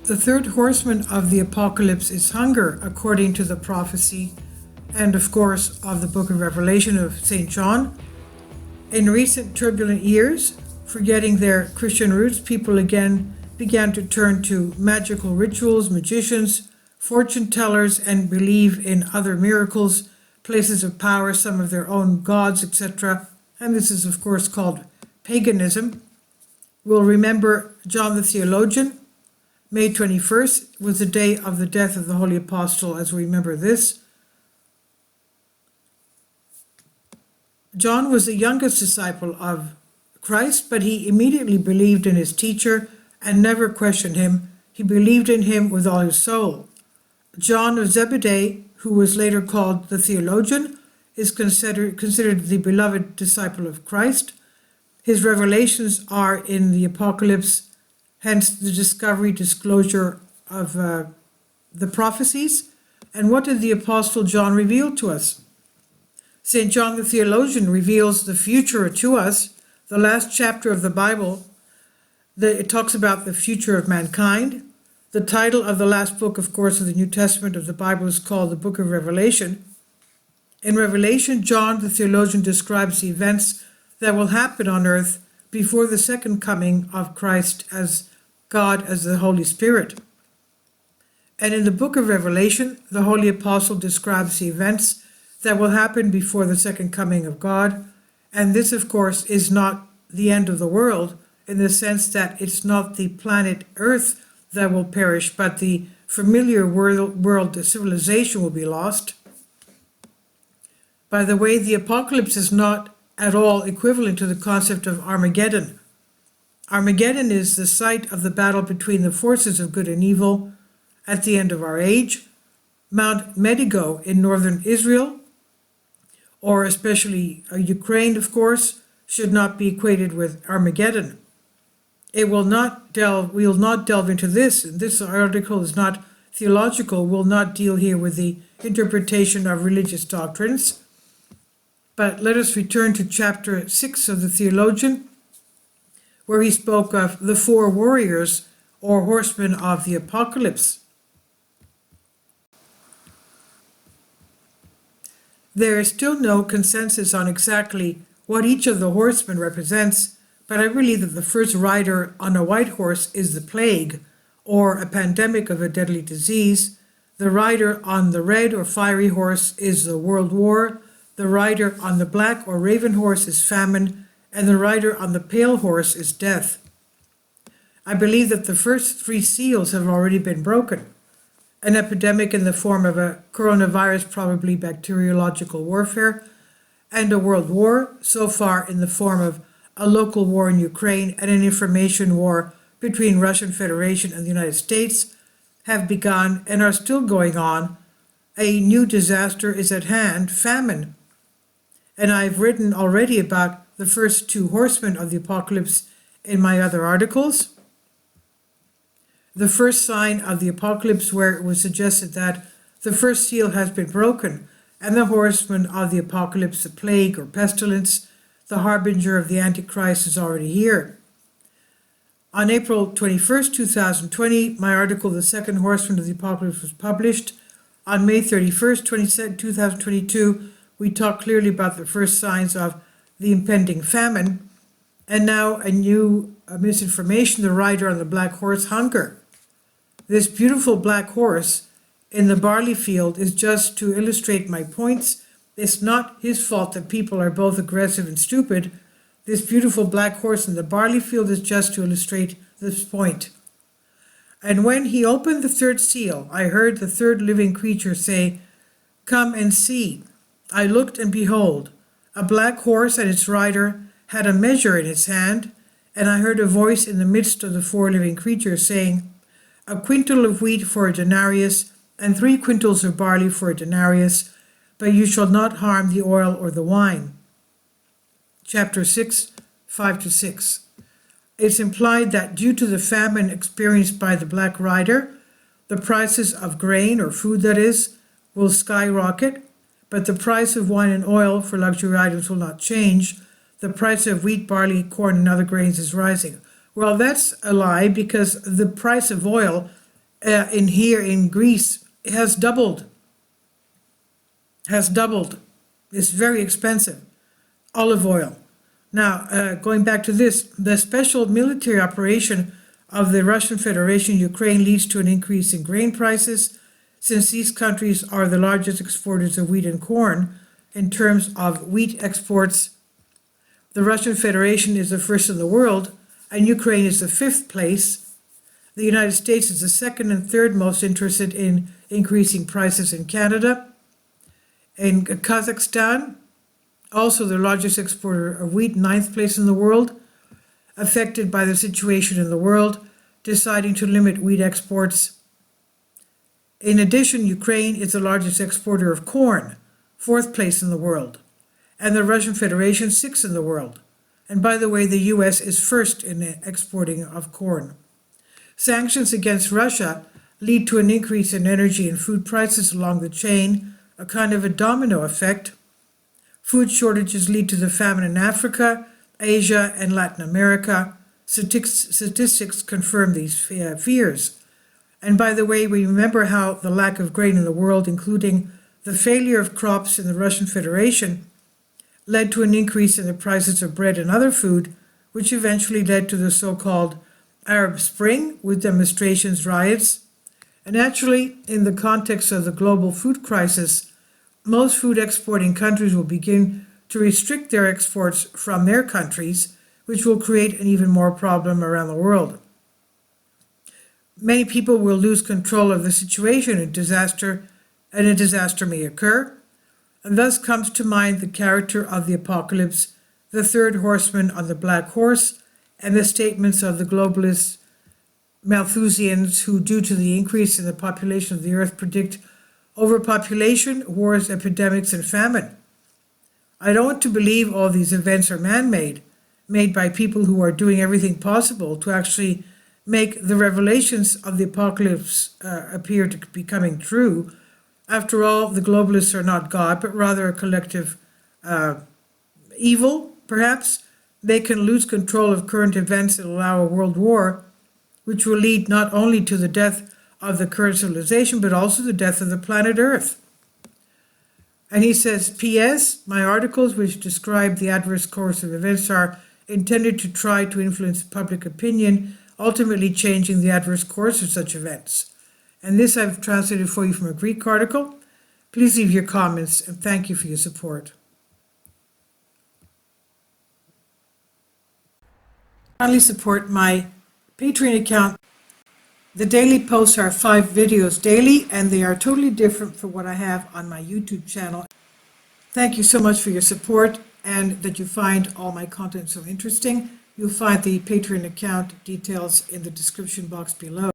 The third horseman of the apocalypse is hunger, according to the prophecy and, of course, of the book of Revelation of St. John. In recent turbulent years, forgetting their Christian roots, people again began to turn to magical rituals, magicians, fortune tellers, and believe in other miracles, places of power, some of their own gods, etc. And this is, of course, called paganism. We'll remember John the theologian. May 21st was the day of the death of the Holy Apostle, as we remember this. John was the youngest disciple of Christ, but he immediately believed in his teacher and never questioned him. He believed in him with all his soul. John of Zebedee, who was later called the theologian, is considered the beloved disciple of Christ. His revelations are in the Apocalypse, hence the disclosure of the prophecies. And what did the Apostle John reveal to us? St. John the theologian reveals the future to us. The last chapter of the Bible, it talks about the future of mankind. The title of the last book, of course, of the New Testament of the Bible is called the Book of Revelation. In Revelation, John the theologian describes the events that will happen on earth before the second coming of Christ as God, as the Holy Spirit. And in the book of Revelation, the Holy Apostle describes the events that will happen before the second coming of God. And this, of course, is not the end of the world, in the sense that it's not the planet Earth that will perish, but the familiar world, the civilization will be lost. By the way, the apocalypse is not at all equivalent to the concept of Armageddon. Armageddon is the site of the battle between the forces of good and evil at the end of our age. Mount Medigo in northern Israel, or especially Ukraine, of course, should not be equated with Armageddon. We will not delve into this, and this article is not theological, will not deal here with the interpretation of religious doctrines. But let us return to chapter 6 of the theologian, where he spoke of the four warriors or horsemen of the apocalypse. There is still no consensus on exactly what each of the horsemen represents, but I believe that the first rider on a white horse is the plague, or a pandemic of a deadly disease. The rider on the red or fiery horse is the world war. The rider on the black or raven horse is famine, and the rider on the pale horse is death. I believe that the first three seals have already been broken. An epidemic in the form of a coronavirus, probably bacteriological warfare, and a world war, so far in the form of a local war in Ukraine and an information war between Russian Federation and the United States, have begun and are still going on. A new disaster is at hand, famine. And I've written already about the first two horsemen of the apocalypse in my other articles. The first sign of the apocalypse, where it was suggested that the first seal has been broken, and the horseman of the apocalypse, the plague or pestilence, the harbinger of the Antichrist, is already here. On April 21st, 2020, my article, The Second Horseman of the Apocalypse, was published. On May 31st, 2022, we talked clearly about the first signs of the impending famine, and now a new misinformation, the rider on the black horse, hunger. This beautiful black horse in the barley field is just to illustrate my points. It's not his fault that people are both aggressive and stupid. This beautiful black horse in the barley field is just to illustrate this point. And when he opened the third seal, I heard the third living creature say, "Come and see." I looked, and behold, a black horse and its rider had a measure in his hand, and I heard a voice in the midst of the four living creatures saying, "A quintal of wheat for a denarius, and 3 quintals of barley for a denarius, but you shall not harm the oil or the wine." Chapter 6, 5-6. It's implied that due to the famine experienced by the black rider, the prices of grain, or food that is, will skyrocket, but the price of wine and oil for luxury items will not change. The price of wheat, barley, corn, and other grains is rising. Well, that's a lie, because the price of oil in here in Greece has doubled. It's very expensive. Olive oil. Now, going back to this, the special military operation of the Russian Federation Ukraine leads to an increase in grain prices, since these countries are the largest exporters of wheat and corn. In terms of wheat exports, the Russian Federation is the first in the world, and Ukraine is the fifth place. The United States is the second and third most interested in increasing prices in Canada. In Kazakhstan, also the largest exporter of wheat, ninth place in the world, affected by the situation in the world, deciding to limit wheat exports. In addition, Ukraine is the largest exporter of corn, fourth place in the world, and the Russian Federation, sixth in the world. And by the way, the US is first in the exporting of corn. Sanctions against Russia lead to an increase in energy and food prices along the chain, a kind of a domino effect. Food shortages lead to the famine in Africa, Asia, and Latin America. Statistics confirm these fears. And by the way, we remember how the lack of grain in the world, including the failure of crops in the Russian Federation, led to an increase in the prices of bread and other food, which eventually led to the so-called Arab Spring, with demonstrations, riots. And actually, in the context of the global food crisis, most food exporting countries will begin to restrict their exports from their countries, which will create an even more problem around the world. Many people will lose control of the situation, and a disaster may occur, and thus comes to mind the character of the apocalypse, the third horseman on the black horse, and the statements of the globalist Malthusians who, due to the increase in the population of the earth, predict overpopulation, wars, epidemics, and famine. I don't want to believe all these events are man-made, made by people who are doing everything possible to actually make the revelations of the apocalypse appear to be coming true. After all, the globalists are not God, but rather a collective evil, perhaps. They can lose control of current events and allow a world war, which will lead not only to the death of the current civilization, but also the death of the planet Earth. And he says, P.S. My articles, which describe the adverse course of events, are intended to try to influence public opinion, ultimately changing the adverse course of such events. And this I've translated for you from a Greek article. Please leave your comments, and thank you for your support. Kindly support my Patreon account. The daily posts are 5 videos daily, and they are totally different from what I have on my YouTube channel. Thank you so much for your support, and that you find all my content so interesting. You'll find the Patreon account details in the description box below.